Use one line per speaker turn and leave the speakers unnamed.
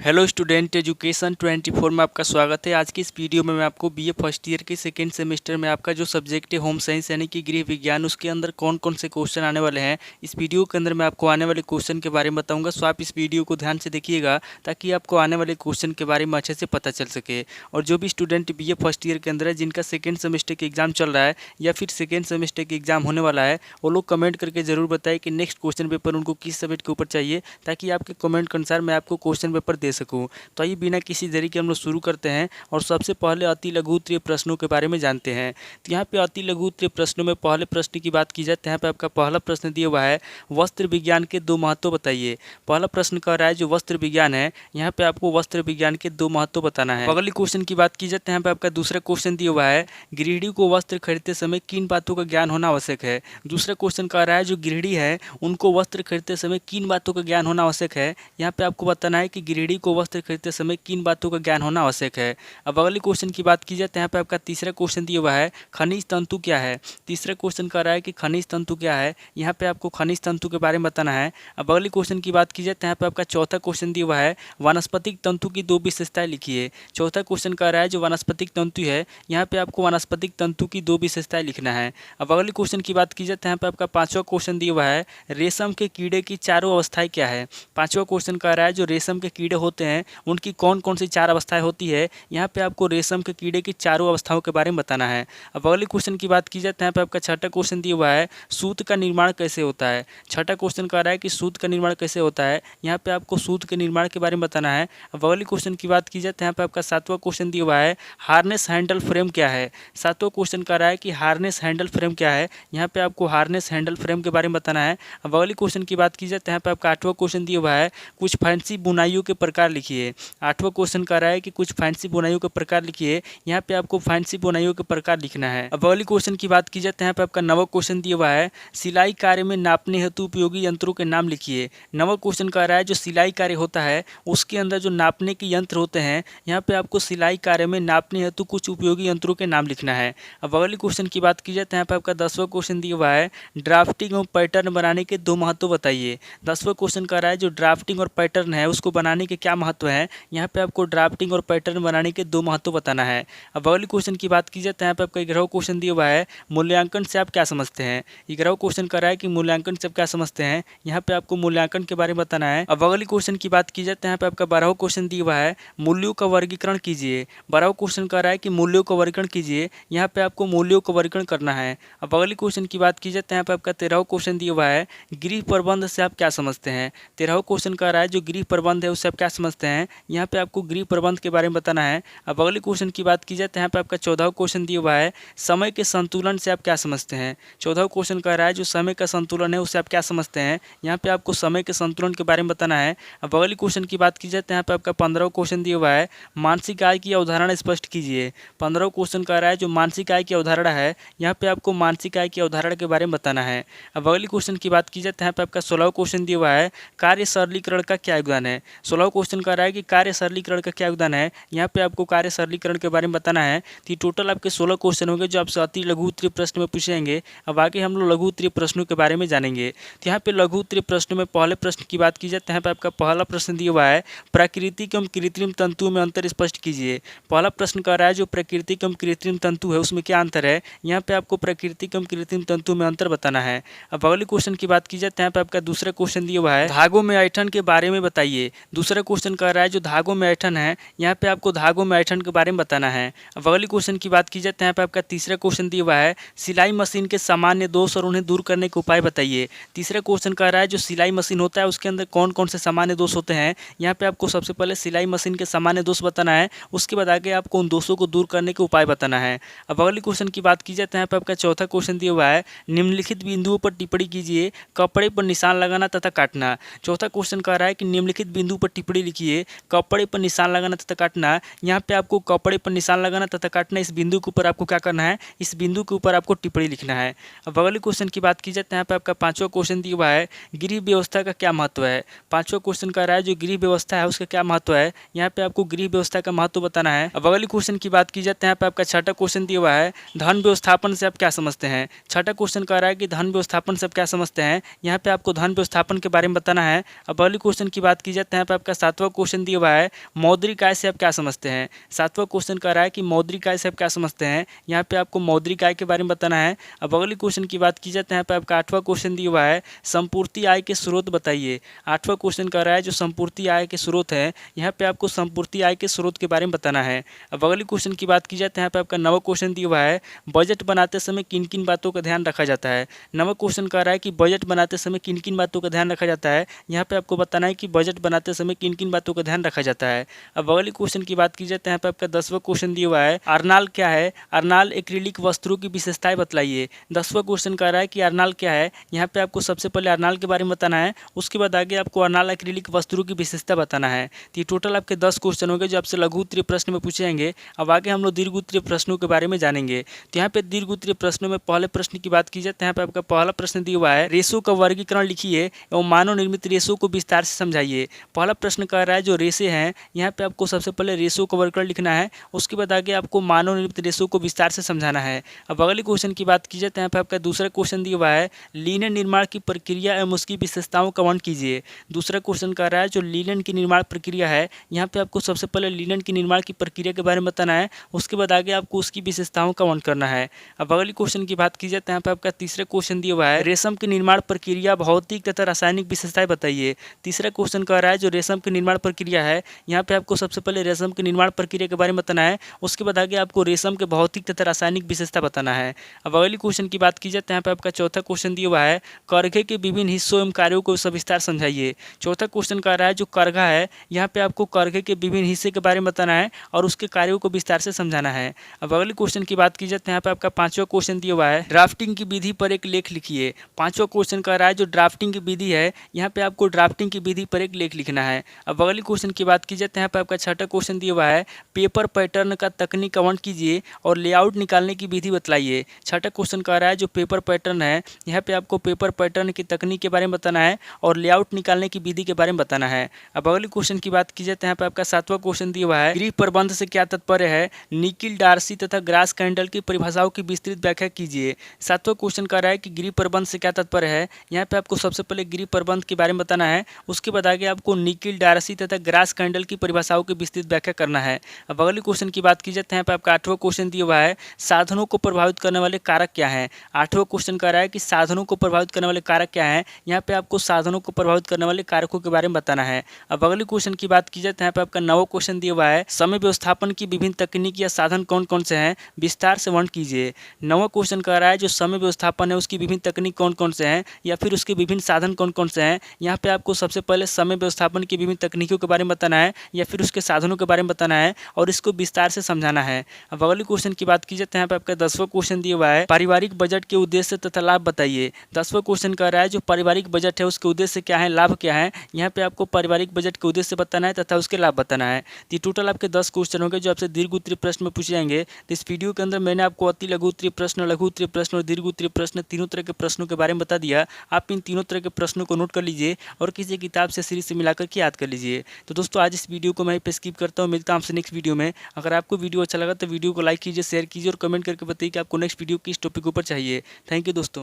Hello student, education 24 में आपका स्वागत है। आज की इस वीडियो में मैं आपको बीए फर्स्ट ईयर के सेकेंड सेमेस्टर में आपका जो सब्जेक्ट है होम साइंस यानी कि गृह विज्ञान, उसके अंदर कौन कौन से क्वेश्चन आने वाले हैं, इस वीडियो के अंदर मैं आपको आने वाले क्वेश्चन के बारे में बताऊंगा। सो आप इस वीडियो को ध्यान से देखिएगा ताकि आपको आने वाले क्वेश्चन के बारे में अच्छे से पता चल सके। और जो भी स्टूडेंट बीए फर्स्ट ईयर के अंदर है, जिनका सेकेंड सेमेस्टर के एग्जाम चल रहा है या फिर सेकेंड सेमेस्टर के एग्जाम होने वाला है, वो लोग कमेंट करके जरूर बताएं कि नेक्स्ट क्वेश्चन पेपर उनको किस सब्जेक्ट के ऊपर चाहिए, ताकि आपके कमेंट के अनुसार मैं आपको क्वेश्चन पेपर दे सकूँ। तो आइए बिना किसी देरी के हम लोग शुरू करते हैं और सबसे पहले अति लघु उत्तरीय प्रश्नों के बारे में जानते हैं। तो यहाँ पे अति लघु उत्तरीय प्रश्नों में पहले प्रश्न की बात की जाए तो यहाँ पे आपका पहला प्रश्न दिया हुआ है, वस्त्र विज्ञान के दो महत्व बताइए। पहला प्रश्न कह रहा है जो वस्त्र विज्ञान है, यहाँ पे आपको वस्त्र विज्ञान के दो महत्व बताना है। अगले क्वेश्चन की बात की जाए तो यहाँ पे आपका दूसरा क्वेश्चन दिया हुआ है, गृहिणी को वस्त्र खरीदते समय किन बातों का ज्ञान होना आवश्यक है। दूसरा क्वेश्चन कह रहा है जो गृहिणी है उनको वस्त्र खरीदते समय किन बातों का ज्ञान होना आवश्यक है। यहाँ पे आपको बताना है कि गृहिणी को वस्त्र खरीदते समय किन बातों का ज्ञान होना आवश्यक है। अब अगले क्वेश्चन की बात की जाए तो यहाँ पे आपका तीसरा क्वेश्चन दिया हुआ है, खनिज तंतु क्या है। तीसरा क्वेश्चन कह रहा है कि खनिज तंतु क्या है, यहाँ पे आपको खनिज तंतु के बारे में बताना है। अब अगले क्वेश्चन की बात की जाए तो यहाँ पे आपका चौथा क्वेश्चन दिया हुआ है, वनस्पतिक तंतु की दो विशेषताएं लिखिए। चौथा क्वेश्चन कह रहा है जो वनस्पतिक तंतु है, यहाँ पे आपको वनस्पतिक तंतु की दो विशेषताएं लिखना है। अब अगले क्वेश्चन की बात की जाए तो यहाँ पे आपका पांचवा क्वेश्चन दिया हुआ है, रेशम के कीड़े की चारों अवस्थाएं क्या है। पांचवा क्वेश्चन कह रहा है जो रेशम के कीड़े होते हैं उनकी कौन कौन सी चार अवस्थाएं होती है। यहाँ पे आपको रेशम के कीड़े की चारों अवस्थाओं के बारे में बताना है। अब अगले क्वेश्चन की बात की जाए तो यहाँ पे आपका छठा क्वेश्चन दिया हुआ है, सूत का निर्माण कैसे होता है। छठा क्वेश्चन कह रहा है कि सूत का निर्माण कैसे होता है, यहाँ पे आपको सूत के निर्माण के बारे में बताना है। अब अगले क्वेश्चन की बात की जाए तो यहाँ पे आपका सातवां क्वेश्चन दिया हुआ है, हार्नेस हैंडल फ्रेम क्या है। सातवां क्वेश्चन कह रहा है कि हार्नेस हैंडल फ्रेम क्या है, यहाँ पे आपको हार्नेस हैंडल फ्रेम के बारे में बताना है। अब अगले क्वेश्चन की बात की जाए तो यहाँ पे आपका आठवां क्वेश्चन दिया हुआ है, कुछ फैंसी बुनाइयों के प्रकार लिखिए। आठवां क्वेश्चन कह रहा है कि कुछ फैंसी बुनाइयों के प्रकार लिखिए, यहाँ पे आपको फैंसी बुनाइयों के प्रकार लिखना है। अब अगले क्वेश्चन की बात की जाए तो यहाँ पे आपका नवा क्वेश्चन दिया हुआ है, सिलाई कार्य में नापने हेतु उपयोगी यंत्रों के नाम लिखिए। नवा क्वेश्चन कह रहा है जो सिलाई कार्य होता है उसके अंदर जो नापने के यंत्र होते हैं, यहाँ पे आपको सिलाई कार्य में नापने हेतु कुछ उपयोगी यंत्रों के नाम लिखना है। अब अगले क्वेश्चन की बात की जाए तो यहाँ पे आपका 10वां क्वेश्चन दिया हुआ है, ड्राफ्टिंग और पैटर्न बनाने के दो महत्व बताइए। 10वां क्वेश्चन कह रहा है जो ड्राफ्टिंग और पैटर्न है उसको बनाने के क्या महत्व है, यहाँ पे आपको ड्राफ्टिंग और पैटर्न बनाने के दो महत्व बताना है। अब अगले क्वेश्चन की बात की जाए तो यहाँ पे आपका 11वां क्वेश्चन दिया हुआ है, मूल्यांकन से आप क्या समझते हैं। 11वां क्वेश्चन कर रहा है कि मूल्यांकन से आप क्या समझते हैं, यहाँ पे आपको मूल्यांकन के बारे में बताना है। अब अगले क्वेश्चन की बात की जाए तो यहाँ पे आपका 12वां क्वेश्चन दिया हुआ है, मूल्यों का वर्गीकरण कीजिए। 12वां क्वेश्चन कर रहा है कि मूल्यों का वर्गीकरण कीजिए, यहाँ पे आपको मूल्यों का वर्गीकरण करना है। अब अगले क्वेश्चन की बात की जाए तो यहाँ पे आपका 13वां क्वेश्चन दिया हुआ है, गृह प्रबंध से आप क्या समझते हैं। 13वां क्वेश्चन कह रहा है जो गृह प्रबंध है उससे आप क्या समझते हैं, यहाँ पे आपको गृह प्रबंध के बारे में बताना है। अब अगले क्वेश्चन की बात की जाए तो यहाँ पे आपका 14वां क्वेश्चन दिया हुआ है, समय के संतुलन से आप क्या समझते हैं। 14वां क्वेश्चन कह रहा है जो समय का संतुलन है उससे आप क्या समझते हैं, यहाँ पे आपको समय के संतुलन के बारे में बताना है। अब अगले क्वेश्चन की बात की जाए तो यहाँ पे आपका 15वां क्वेश्चन दिया हुआ है, मानसिक आय की अवधारणा स्पष्ट कीजिए। 15वां क्वेश्चन कह रहा है जो मानसिक आय की अवधारणा है, यहाँ पे आपको मानसिक आय की अवधारणा के बारे में बताना है। अब अगले क्वेश्चन की बात की जाए तो यहाँ पे आपका 16वां क्वेश्चन दिया हुआ है, कार्य सरलीकरण का क्या योगदान है। 16वां क्वेश्चन कह रहा है कि कार्य सरलीकरण का क्या योगदान है, यहाँ पे आपको कार्य सरलीकरण के बारे में बताना है। तो टोटल आपके 16 क्वेश्चन होंगे जो आपसे अति लघु उत्तरीय प्रश्न में पूछेंगे। अब आगे हम लोग लघु उत्तरीय प्रश्नों के बारे में जानेंगे। तो यहाँ पे लघु उत्तरीय प्रश्नों में पहले प्रश्न की बात की जाए तो यहाँ पे आपका पहला प्रश्न दिया हुआ है, प्राकृतिक एवं कृत्रिम तंतुओं में अंतर स्पष्ट कीजिए। पहला प्रश्न कह रहा है जो प्राकृतिक एवं कृत्रिम तंतु है उसमें क्या अंतर है, यहाँ पे आपको प्राकृतिक एवं कृत्रिम तंतु में अंतर बताना है। अब अगले क्वेश्चन की बात की जाए तो यहाँ पे आपका दूसरा क्वेश्चन दिया हुआ है, धागों में ऐंठन के बारे में बताइए। दूसरा क्वेश्चन कह रहा है जो धागों में ऐंठन है, यहाँ पे आपको धागों में ऐंठन के बारे में बताना है। अब अगले क्वेश्चन की बात की जाए तो यहाँ पे आपका तीसरा क्वेश्चन दिया हुआ है, सिलाई मशीन के सामान्य दोष और उन्हें दूर करने के उपाय बताइए। तीसरा क्वेश्चन कह रहा है जो सिलाई मशीन होता है उसके अंदर कौन कौन से सामान्य दोष होते हैं, यहाँ पे आपको सबसे पहले सिलाई मशीन के सामान्य दोष बताना है, उसके बाद आगे आपको उन दोषों को दूर करने के उपाय बताना है। अब अगले क्वेश्चन की बात की जाए तो यहाँ पे आपका चौथा क्वेश्चन दिया हुआ है, निम्नलिखित बिंदुओं पर टिप्पणी कीजिए, कपड़े पर निशान लगाना तथा काटना। चौथा क्वेश्चन कह रहा है कि निम्नलिखित बिंदु पर टिप्पणी लिखिए, कपड़े पर निशान लगाना तथा काटना। यहाँ पे आपको कपड़े पर निशान लगाना तथा काटना, इस बिंदु के ऊपर आपको क्या करना है, इस बिंदु के ऊपर आपको टिप्पणी लिखना है। अब अगले क्वेश्चन की बात की जाए तो यहाँ पे आपका पांचवा क्वेश्चन दिया हुआ है, गृह व्यवस्था का क्या महत्व है। पांचवा क्वेश्चन कह रहा है जो गृह व्यवस्था है उसका क्या महत्व है, यहाँ पे आपको गृह व्यवस्था का महत्व बताना है। अब अगले क्वेश्चन की बात की जाए तो यहाँ पे आपका छठा क्वेश्चन दिया हुआ है, धन व्यवस्थापन से आप क्या समझते हैं। छठा क्वेश्चन कह रहा है कि धन व्यवस्थापन से आप क्या समझते हैं, यहाँ पे आपको धन व्यवस्थापन के बारे में बताना है। अब अगले क्वेश्चन की बात की जाए तो यहाँ पे आपका सातवां क्वेश्चन दिया हुआ है मौद्रिक आय से आप क्या समझते हैं। सातवां क्वेश्चन कह रहा है कि मौद्रिक आय से आप क्या समझते हैं। यहाँ पे आपको मौद्रिक आय के बारे में बताना है। अब अगले क्वेश्चन की बात की जाए तो यहाँ पे आपका आठवां क्वेश्चन दिया हुआ है संपूर्ति आय के स्रोत बताइए। आठवां क्वेश्चन कह रहा है जो संपूर्ति आय के स्रोत है, यहाँ पे आपको संपूर्ति आय के स्रोत के बारे में बताना है। अब अगले क्वेश्चन की बात की जाए तो यहाँ पे आपका नवा क्वेश्चन दिया हुआ है बजट बनाते समय किन किन बातों का ध्यान रखा जाता है। नवा क्वेश्चन कह रहा है कि बजट बनाते समय किन किन बातों का ध्यान रखा जाता है। यहाँ पे आपको बताना है कि बजट बनाते समय किन किन बातों का ध्यान रखा जाता है। अब अगले क्वेश्चन की बात की जाए तो यहाँ पे आपका 10वां क्वेश्चन दिया हुआ है अर्नाल क्या है, अर्नाल एक्रिलिक वस्त्रों की विशेषताएं बतलाइए। 10वां क्वेश्चन कह रहा है कि अर्नाल क्या है। यहाँ पे आपको सबसे पहले अर्नाल के बारे में बताना है, उसके बाद आगे आपको अर्नाल एक्रिलिक वस्त्रों की विशेषता बताना है। तो ये टोटल आपके 10 क्वेश्चन होंगे जो आपसे लघु उत्तरीय प्रश्न में पूछे जाएंगे। अब आगे हम लोग दीर्घ उत्तरीय प्रश्नों के बारे में जानेंगे। तो यहाँ पे दीर्घ उत्तरीय प्रश्नों में पहले प्रश्न की बात की जाए तो यहाँ पे आपका पहला प्रश्न दिया हुआ है रेशो का वर्गीकरण लिखिए एवं मानव निर्मित रेशो को विस्तार से समझाइए। पहला प्रश्न कह रहा है जो रेशे हैं, यहाँ पे आपको सबसे पहले रेशो का वर्गीकरण लिखना है, उसके बाद आगे आपको मानव निर्मित रेशो को विस्तार से समझाना है। अब अगले क्वेश्चन की बात की जाए तो यहाँ पे आपका दूसरा क्वेश्चन दिया हुआ है लिनन निर्माण की प्रक्रिया एवं उसकी विशेषताओं का वर्णन कीजिए। दूसरा क्वेश्चन कह रहा है जो लिनन की निर्माण प्रक्रिया है, यहाँ पे आपको सबसे पहले लिनन की निर्माण की प्रक्रिया के बारे में बताना है, उसके बाद आगे आपको उसकी विशेषताओं का वर्णन करना है। अब अगले क्वेश्चन की बात की जाए तो यहाँ पे आपका तीसरा क्वेश्चन दिया हुआ है रेशम की निर्माण प्रक्रिया भौतिक तथा रासायनिक विशेषताएं बताइए। तीसरा क्वेश्चन कह रहा है जो रेशम की निर्माण प्रक्रिया है, यहाँ पे आपको सबसे पहले रेशम की निर्माण प्रक्रिया के बारे में बताना है, उसके बाद आगे आपको रेशम के भौतिक तथा रासायनिक विशेषता बताना है। अब अगले क्वेश्चन की बात की जाए तो यहाँ पे आपका चौथा क्वेश्चन दिया हुआ है करघे के विभिन्न हिस्सों एवं कार्यों को सविस्तार समझाइए। चौथा क्वेश्चन कह रहा है जो करघा है, यहाँ पे आपको करघे के विभिन्न हिस्से के बारे में बताना है और उसके कार्यों को विस्तार से समझाना है। अब अगले क्वेश्चन की बात की जाए तो यहाँ पे आपका पांचवा क्वेश्चन दिया हुआ है ड्राफ्टिंग की विधि पर एक लेख लिखिए। पांचवा क्वेश्चन कह रहा है जो ड्राफ्टिंग की विधि है, यहाँ पे आपको ड्राफ्टिंग की विधि पर एक लेख लिखना है। अब अगले क्वेश्चन की बात की जाए तो यहाँ पे आपका छठा क्वेश्चन दिया हुआ है पेपर पैटर्न का तकनीक का वर्णन कीजिए और लेआउट निकालने की विधि बतलाइए। छठा क्वेश्चन कह रहा है जो पेपर पैटर्न है, यहाँ पे आपको पेपर पैटर्न की तकनीक के बारे में बताना है और लेआउट निकालने की विधि के बारे में बताना है। अब अगले क्वेश्चन की बात की जाए तो यहाँ पे आपका सातवां क्वेश्चन दिया हुआ है गृह प्रबंध से क्या तात्पर्य है, निकिल डार्सी तथा ग्रास कैंडल की परिभाषाओं की विस्तृत व्याख्या कीजिए। सातवां क्वेश्चन कह रहा है कि गृह प्रबंध से क्या तात्पर्य है, यहाँ पे आपको सबसे पहले गृह प्रबंध के बारे में बताना है, उसके बाद आगे आपको निकिल डार्सी तथा ग्रास कैंडल की परिभाषाओं की विस्तृत व्याख्या करना है। अब अगले क्वेश्चन की बात की जाए तो यहाँ पे आपका आठवां क्वेश्चन दिया हुआ है साधनों को प्रभावित करने वाले कारक क्या हैं। आठवां क्वेश्चन कह रहा है कि साधनों को प्रभावित करने वाले कारक क्या हैं, यहाँ पे आपको साधनों को प्रभावित करने वाले कारकों के बारे में बताना है। अब अगले क्वेश्चन की बात की जाए तो यहाँ पे आपका नवा क्वेश्चन दिया हुआ है समय व्यवस्थापन की विभिन्न तकनीक या साधन कौन कौन से हैं, विस्तार से वर्णन कीजिए। नवा क्वेश्चन कह रहा है जो समय व्यवस्थापन है उसकी विभिन्न तकनीक कौन कौन से हैं या फिर उसके विभिन्न साधन कौन कौन से हैं, यहाँ पे आपको सबसे पहले समय व्यवस्थापन की विभिन्न तकनीकों के बारे में बताना है या फिर उसके साधनों के बारे में बताना है और इसको विस्तार से समझाना है। अब अगले क्वेश्चन की बात की जाए तो यहाँ पे आपका 10वां क्वेश्चन दिया हुआ है पारिवारिक बजट के उद्देश्य तथा लाभ बताइए। 10वां क्वेश्चन कह रहा है जो पारिवारिक बजट है उसके उद्देश्य क्या है, लाभ क्या है, यहाँ पे आपको पारिवारिक बजट के उद्देश्य बताना है तथा उसके लाभ बताना है। तो टोटल आपके 10 क्वेश्चन होंगे जो आपसे दीर्घ उत्तरीय प्रश्न में पूछे जाएंगे। तो इस वीडियो के अंदर मैंने आपको अति लघु उत्तरीय प्रश्न, लघु उत्तरीय प्रश्न और दीर्घ उत्तरीय प्रश्न तीनों तरह के प्रश्नों के बारे में बता दिया। आप इन तीनों तरह के प्रश्नों को नोट कर लीजिए और किसी किताब से सीरीज से मिलाकर के याद कर लीजिए। तो दोस्तों आज इस वीडियो को मैं पे स्किप करता हूँ, मिलता हूँ आपसे नेक्स्ट वीडियो में। अगर आपको वीडियो अच्छा लगा तो वीडियो को लाइक कीजिए, शेयर कीजिए और कमेंट करके बताइए कि आपको नेक्स्ट वीडियो किस टॉपिक ऊपर चाहिए। थैंक यू दोस्तों।